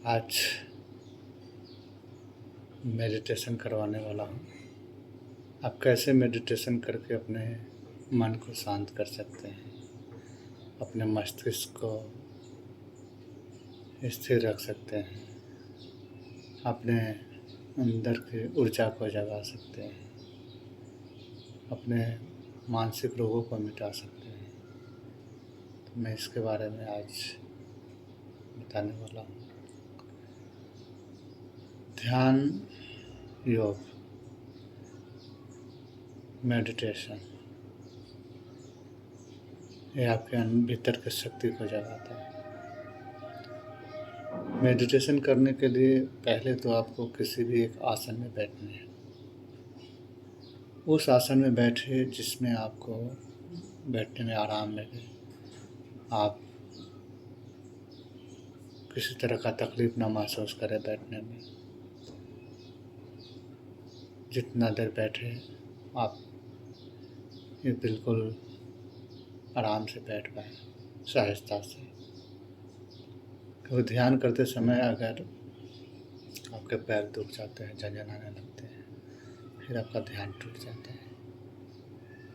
आज मेडिटेशन करवाने वाला हूँ। आप कैसे मेडिटेशन करके अपने मन को शांत कर सकते हैं, अपने मस्तिष्क को स्थिर रख सकते हैं, अपने अंदर की ऊर्जा को जगा सकते हैं, अपने मानसिक रोगों को मिटा सकते हैं। तो मैं इसके बारे में आज बताने वाला हूँ। ध्यान, योग, मेडिटेशन ये आपके भीतर की शक्ति को जगाता है। मेडिटेशन करने के लिए पहले तो आपको किसी भी एक आसन में बैठना है। उस आसन में बैठे जिसमें आपको बैठने में आराम लगे। आप किसी तरह का तकलीफ ना महसूस करें बैठने में। जितना देर बैठे आप ये बिल्कुल आराम से बैठ पाए, सहजता से। क्योंकि ध्यान करते समय अगर आपके पैर दुख जाते हैं, झंझनाने लगते हैं, फिर आपका ध्यान टूट जाता है।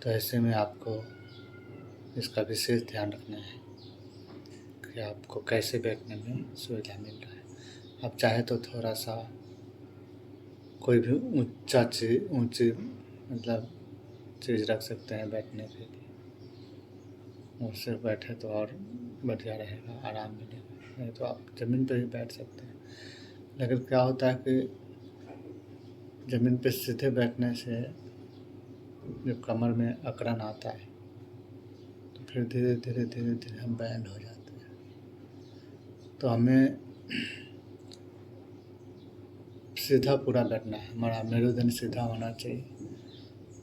तो ऐसे में आपको इसका विशेष ध्यान रखना है कि आपको कैसे बैठने में सुविधा मिल रहा है। आप चाहे तो थोड़ा सा कोई भी ऊंची मतलब चीज़ रख सकते हैं बैठने के लिए। उससे बैठे तो और बढ़िया रहेगा, आराम मिलेगा। नहीं तो आप ज़मीन पर ही बैठ सकते हैं। लेकिन क्या होता है कि ज़मीन पे सीधे बैठने से जो कमर में अकड़न आता है, तो फिर धीरे धीरे हम बैंड हो जाते हैं। तो हमें सीधा पूरा बैठना है। हमारा मेरुदंड सीधा होना चाहिए।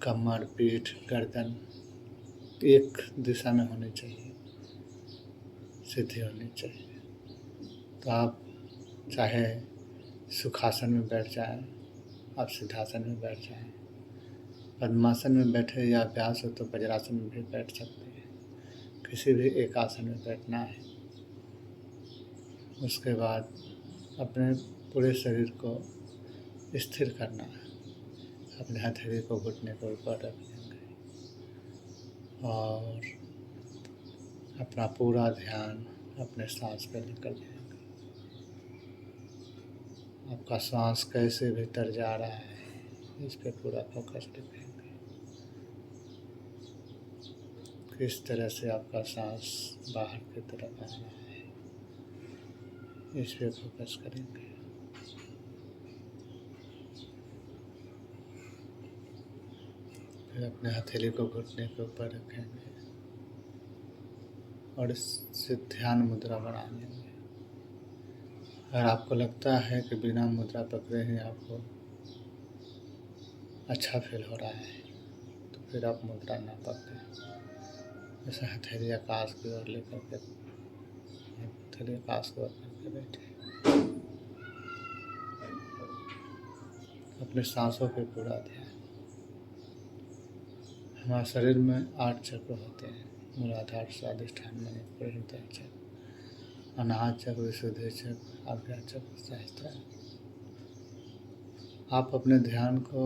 कमर, पीठ, गर्दन एक दिशा में होनी चाहिए, सीधी होनी चाहिए। तो आप चाहे सुखासन में बैठ जाएं, आप सिद्धासन में बैठ जाएं, पद्मासन में बैठे या अभ्यास हो तो वज्रासन में भी बैठ सकते हैं। किसी भी एक आसन में बैठना है। उसके बाद अपने पूरे शरीर को स्थिर करना है। अपने हथेली को घुटने के ऊपर रख देंगे और अपना पूरा ध्यान अपने सांस पे लेकर जाएंगे। आपका सांस कैसे भीतर जा रहा है, इस पे पूरा फोकस रखेंगे। किस तरह से आपका सांस बाहर की तरफ आ रहा है, इस पे फोकस करेंगे। फिर अपने हथेली को घुटने के ऊपर रखेंगे और इससे ध्यान मुद्रा बना लेंगे। अगर आपको लगता है कि बिना मुद्रा पकड़े ही आपको अच्छा फील हो रहा है, तो फिर आप मुद्रा ना पकड़ें। जैसे हथेली आकाश की ओर लेकर के हथेली आकाश की ओर करके बैठे। अपने सांसों पे पूरा ध्यान। हमारे शरीर में 8 चक्र होते हैं। मूलाधार, स्वादिष्ठान, मणिपुर, हृदय चक्र, अनाहत चक्र, विशुद्धि चक्र, आज्ञा चक्र, सहस्त्रार। आप अपने ध्यान को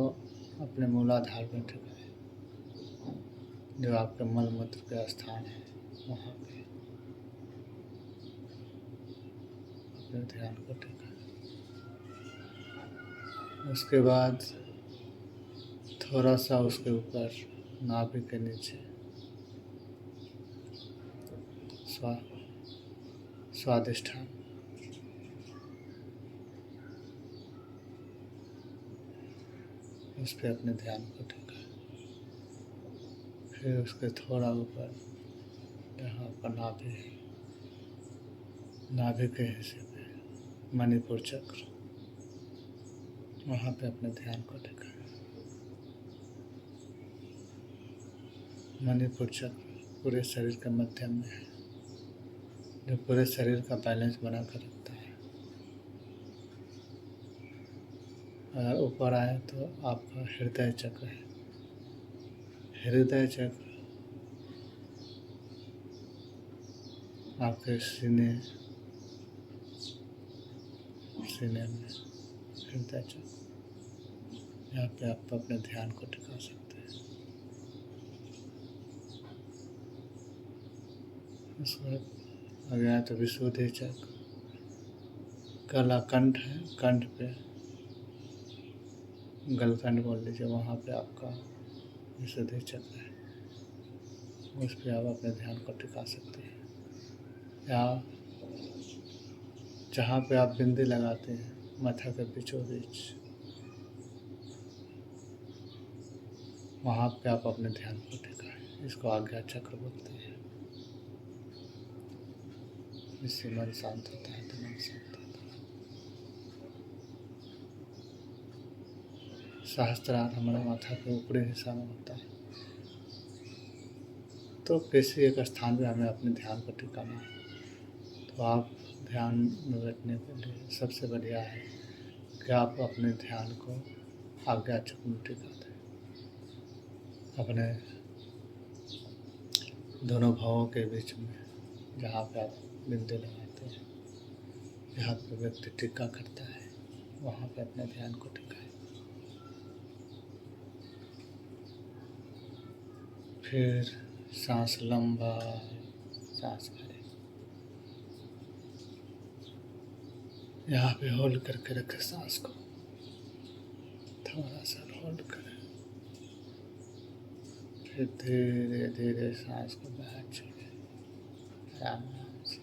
अपने मूलाधार में टिकाएं, जो आपके मल मूत्र का स्थान है। वहाँ पे अपने ध्यान को टिकाएं। उसके बाद थोड़ा सा उसके ऊपर नाभि के नीचे स्वादिष्ठान, उस पर अपने ध्यान को टिकाएं। फिर उसके थोड़ा ऊपर जहाँ पर नाभि के हिस्से पे मणिपुर चक्र, वहाँ पे अपने ध्यान को टिकाएं। मणिपुर चक्र पूरे शरीर के मध्य में है, जो पूरे शरीर का बैलेंस बना कर रखता है। अगर ऊपर आए तो आपका हृदय चक्र है। हृदय चक्र आपके सीने सीने में हृदय चक्र, यहाँ पे आप अपने ध्यान को टिका सकते हैं। उसके बाद आ गया तो विशुद्धि चक्र, काला कंठ है, कंठ पे गलकंड बोल लीजिए, वहाँ पे आपका विशुद्धि चक्र है, उस पर आप अपने ध्यान को टिका सकते हैं। या जहाँ पे आप बिंदी लगाते हैं माथा के बीचों बीच, वहाँ पे आप अपने ध्यान को टिकाएं। इसको आज्ञा चक्र बोलते हैं। इससे मन शांत होता है, तो मन शांत होता है। सहस्त्रार हमारे माथा के ऊपरी हिस्सा में होता है। तो किसी एक स्थान पे हमें अपने ध्यान को टिकाना है, तो आप ध्यान में बैठने के लिए सबसे बढ़िया है कि आप अपने ध्यान को आज्ञा चक्र में टिका दें। अपने दोनों भावों के बीच में जहाँ पे आप बिंदु लगाते हैं, जहाँ पे व्यक्ति टिक्का करता है, वहाँ पे अपने ध्यान को टिकाएं। फिर सांस लंबा सांस भरें, यहाँ पे होल्ड करके रखें सांस को, थोड़ा सा होल्ड करें, फिर धीरे धीरे सांस को बाहर छोड़ें, आराम से।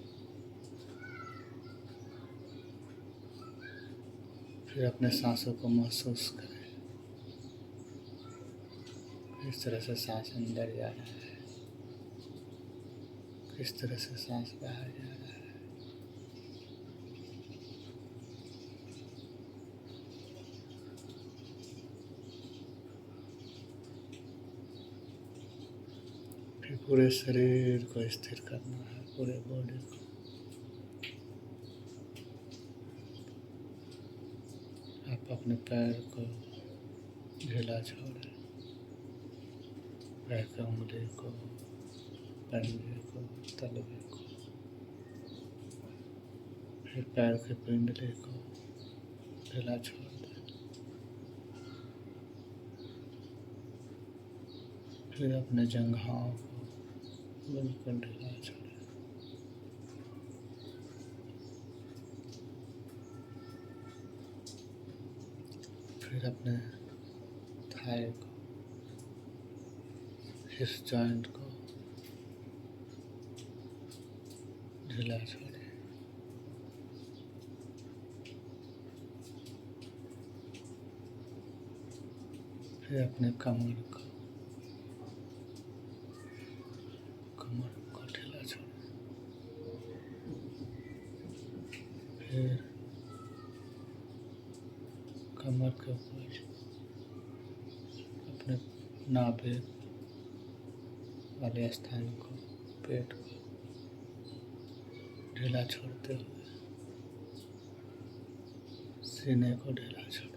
फिर अपने सांसों को महसूस करें, किस तरह से सांस अंदर जा रहा है, किस तरह से सांस बाहर जा रहा है। फिर पूरे शरीर को स्थिर करना है, पूरे बॉडी को। आप अपने पैर को ढीला छोड़ें, पैर की उंगली को, पंजे को, तलवे को, फिर पैर के पिंडली को ढीला छोड़ दें। फिर अपने जंघाओं को बिल्कुल ढीला छोड़ें। फिर अपने थाई को, हिप जॉइंट को ढीला छोड़ें। फिर अपने कमर को ढीला छोड़ें। फिर कमर के ऊपर अपने नाभि वाले स्थान को, पेट को ढीला छोड़ते हुए सीने को ढीला छोड़ें।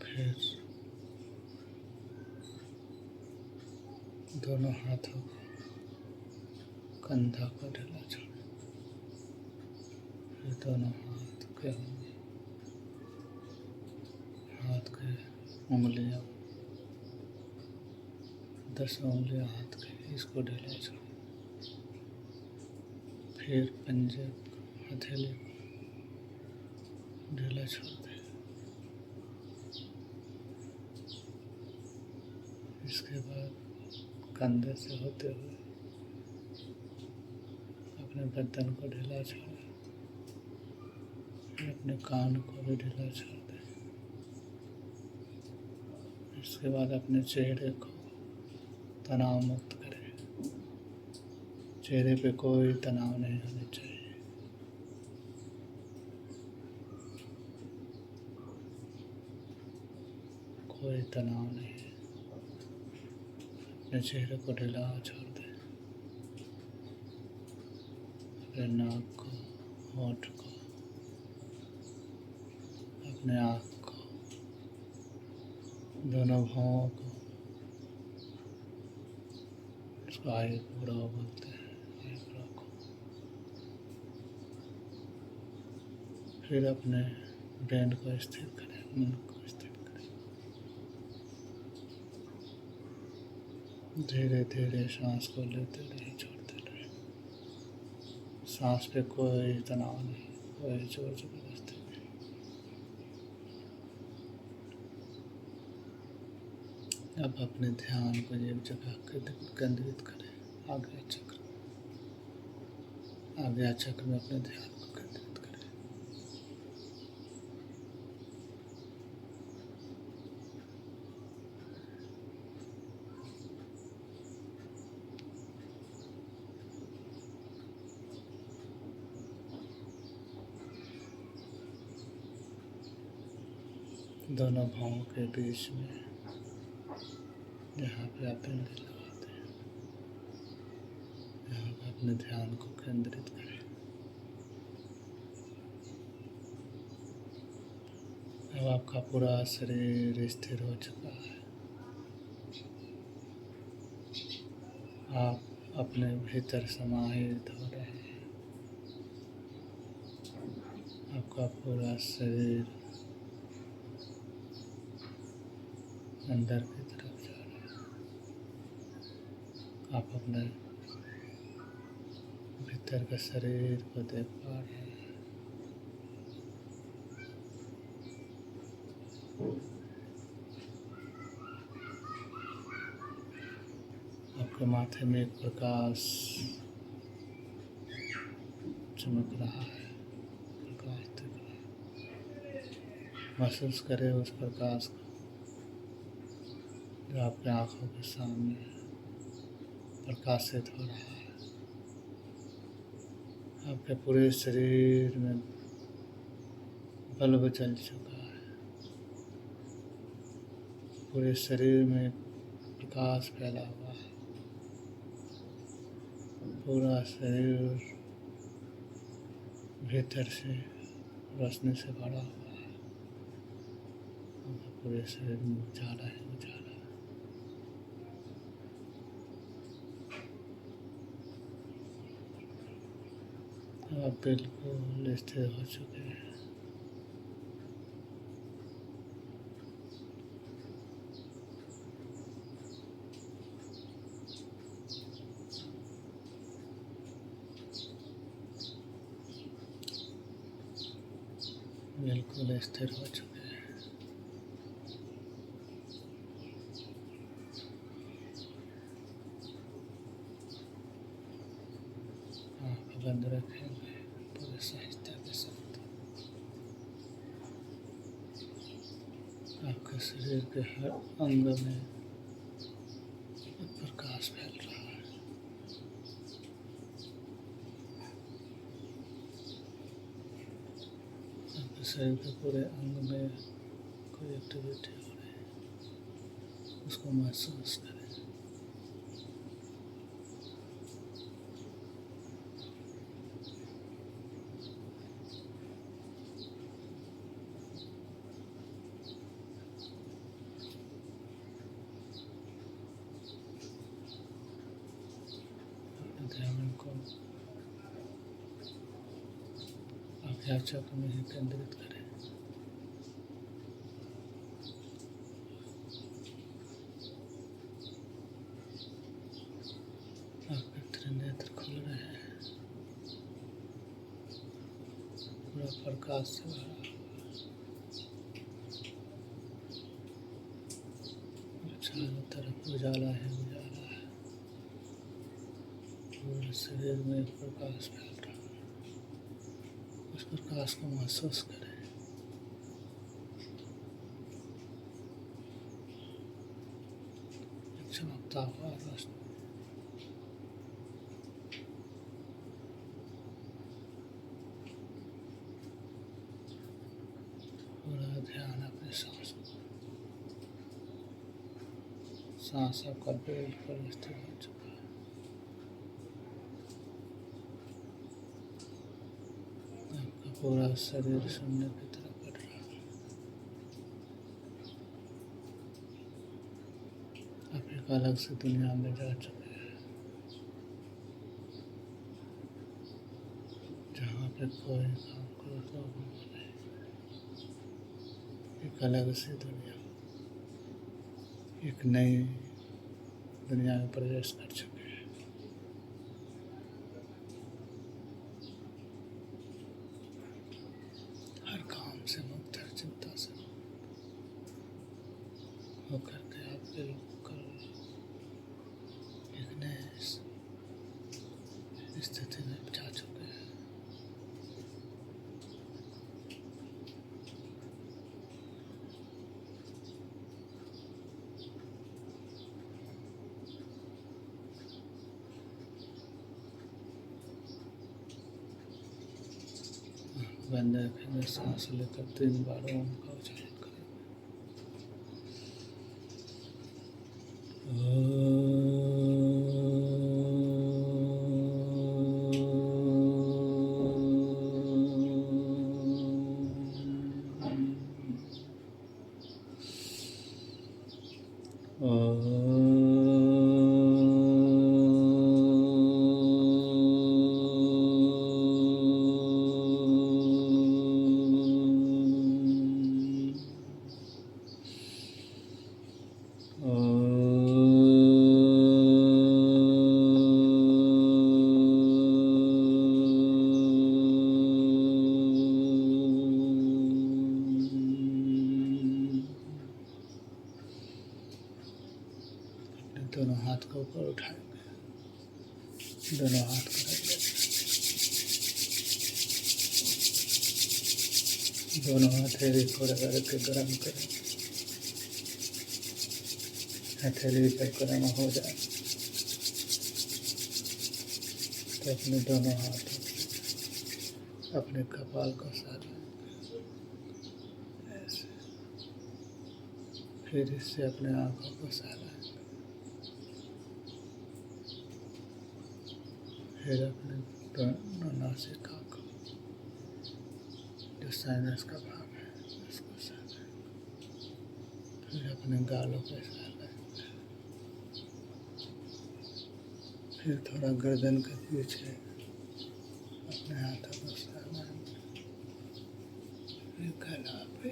फिर दोनों हाथों को, कंधा को ढीला छोड़ें। फिर दोनों हाथ के उंगलियां, 10 उंगलियां हाथ के, इसको ढीला छोड़ें। फिर पंजे, हथेली को ढीला छोड़ दें। इसके बाद कंधे से होते हुए अपने गर्दन को ढीला छोड़ें। फिर अपने कान को भी ढीला छोड़ दें। इसके बाद अपने चेहरे को तनाव मुक्त करें। चेहरे पे कोई तनाव नहीं होना चाहिए। कोई तनाव नहीं है। अपने चेहरे को ढीला छोड़ दें। अपने नाक को, होंठ को, अपने आँख को, दोनों भौहों को उसको आई ब्रो बोलते हैं, आई ब्रो को। फिर अपने ब्रेन को स्थिर करें, मन को स्थिर करें। धीरे धीरे सांस को लेते रहे, छोड़ते रहे। सांस पे कोई तनाव नहीं, कोई जोर जबरदस्ती नहीं। अब अपने ध्यान को एक जगह केंद्रित करें, आज्ञा चक्र। आज्ञा चक्र में अपने ध्यान को केंद्रित करें। दोनों भावों के बीच में जहाँ पे आप पिंडली लगाते हैं, यहाँ पे अपने ध्यान को केंद्रित करें। अब आपका पूरा शरीर स्थिर हो चुका है। आप अपने भीतर समाहित हो रहे हैं। आपका पूरा शरीर अंदर की तरफ जा रहा है। आप अपने भीतर के शरीर को देख पा रहे हैं। आपके माथे में एक प्रकाश चमक रहा है, प्रकाश दिख रहा है। महसूस करें उस प्रकाश को जो आपके आँखों के सामने प्रकाशित हो रहा है। आपके पूरे शरीर में बल्ब जल चुका है। पूरे शरीर में प्रकाश फैला हुआ है। पूरा शरीर भीतर से रोशनी से भरा हुआ है। पूरे शरीर में उजाला है, उजाला। आप बिल्कुल स्थिर हो चुके हैं। बिल्कुल स्थिर हो चुके हैं। आँख बंद रखेंगे पूरे सहजता के साथ। आपके शरीर के हर अंग में प्रकाश फैल रहा है। आपके शरीर के पूरे अंग में कोई एक्टिविटी हो रही है, उसको महसूस करें। ध्यान को आज्ञा चक्र में ही केंद्रित करें। आपके त्रिनेत्र खुल रहे हैं, पूरा प्रकाश से भरा हुआ। चारों तरफ उजाला है, उजाला है। पूरे शरीर में एक प्रकाश फैल रहा है। उस प्रकाश को महसूस करें। चमकता हुआ रोशनी। पूरा ध्यान अपने सांस पर। सांस आपका बिल्कुल स्थिर हो चुका है। आपका पूरा शरीर शून्य की तरफ बढ़ रहा है। आप एक अलग से दुनिया में जा चुके हैं। पे कोई काम करो तो नहीं, एक अलग सी दुनिया, एक नई दुनिया में प्रवेश कर चुके हैं। हर काम से मुक्त, हर चिंता से होकर के आप बिल्कुल एक नए स्थिति में जा चुके हैं। बंद रखेंगे, सांस लेकर 3 बार ओम का उच्चारण करें। दोनों हाथ को ऊपर उठाएंगे, दोनों हाथ को रख लेंगे, दोनों हथेली को रगड़ के गर्म करें। हथेली जब गर्म हो जाए तो अपने दोनों हाथों से अपने कपाल को साधें, ऐसे। फिर इससे अपने आंखों को साधें, फिर अपने दोनों नासिका को, जो साइनस का भाग है, उसको साधें। फिर अपने गालों पे साधें, फिर थोड़ा गर्दन के पीछे अपने हाथों को साधें, फिर गला पे,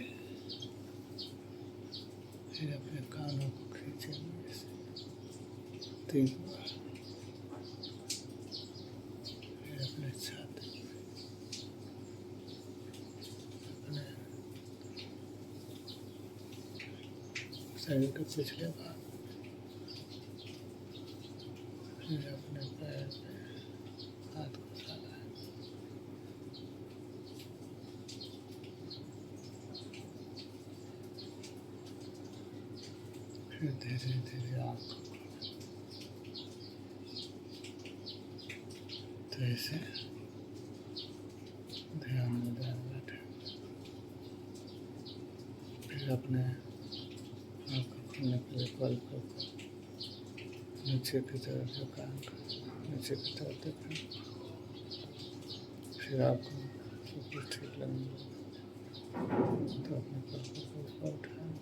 फिर अपने कानों को खींचेंगे 3 बार, फिर अपने छाती पे, अपने शरीर के पिछले भाग, फिर अपने पैर पे हाथ को साधें, फिर धीरे धीरे आँखों को, तो ऐसे ध्यान में बैठे। फिर अपने आँखों खोलने के लिए पलकों को नीचे की तरफ झुकाएं, नीचे की तरफ देखें। फिर आपको सब कुछ ठीक लगेगा तो अपने पलकों को ऊपर उठाएं,